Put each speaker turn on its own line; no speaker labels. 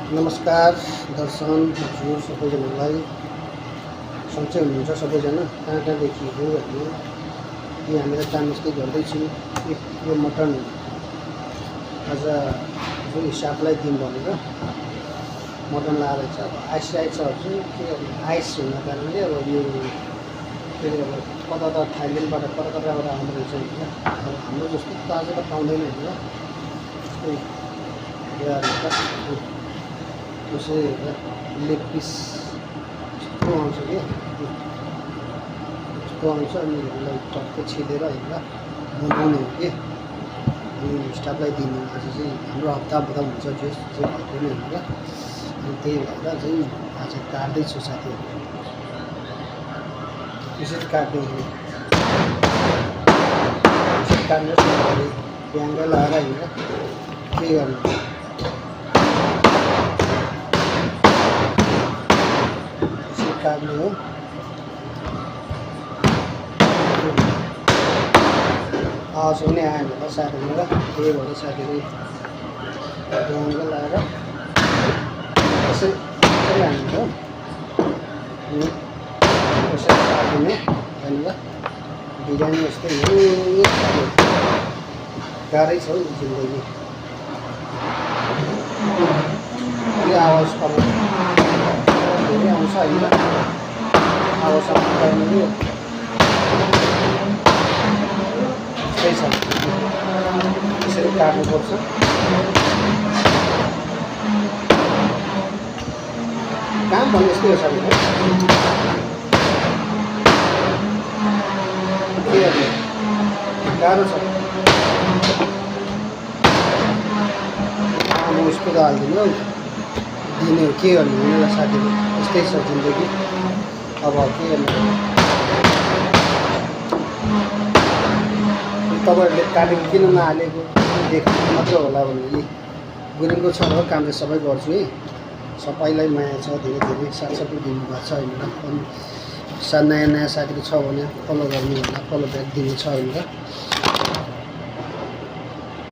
नमस्कार दर्शन हजुर सबैजनालाई सन्चै हुनुहुन्छ सबैजना कहाँ कहाँदेखि हो भने यो हामीले चामस्ती गर्दैछु यो मटन आज जुन हिसाबलाई दिउँ भनेर मटन लाएर चाहिँ अब आइसरहेको छ हजुर के आइस हुन कारणले अब यो फेरि अब कता कता थाइल्यान्डबाट कता कताबाट आउँदो रहेछ होइन अब हाम्रो जस्तो ताजा त पाउँदैन होइन जस्तै लेग पिस यस्तो आउँछ कि यस्तो आउँछ अनि यसलाई टक्कै छिलेर होइन बनाउने हो कि अनि स्टाफलाई दिनु आज चाहिँ हाम्रो हप्ता हुन्छ जो चाहिँ भएको नै होइन अनि त्यही भएर चाहिँ आज काट्दैछु साथीहरू यसरी काट्ने काट्नुहोस् ब्याङ्गै लगाएर होइन के गर्नु काट्ने हो आवाज पनि आएन होला साथीहरू त्यही भएर साथीहरू ब्याङ्गै लगाएर यसरी हाल्नु हो अनि यसरी काटिने भनेर बिरयानी जस्तै गाह्रै छ हौ जिन्दगी यो आवाज धेरै आउँछ होइन आवाज आउनु त्यस्तै छ यसरी काट्नुपर्छ काम भने यस्तै हो साथीहरू के गर्ने गाह्रो छ अब उसको त हालिदिनु हौ दिने हो के गर्नु हुनेलाई साथीहरू यस्तै छ जिन्दगी अब के गर्नु तपाईँहरूले काटेको किन नहालेको देख्नु मात्र होला भने गुरुङको छ र काम चाहिँ सबै गर्छु है सबैलाई माया छ धेरै धेरै साथसाथै दिनुभएको छ होइन अनि नयाँ नयाँ साथीहरू छ भने फलो गर्नु होला फलो ब्याक दिनु छ भनेर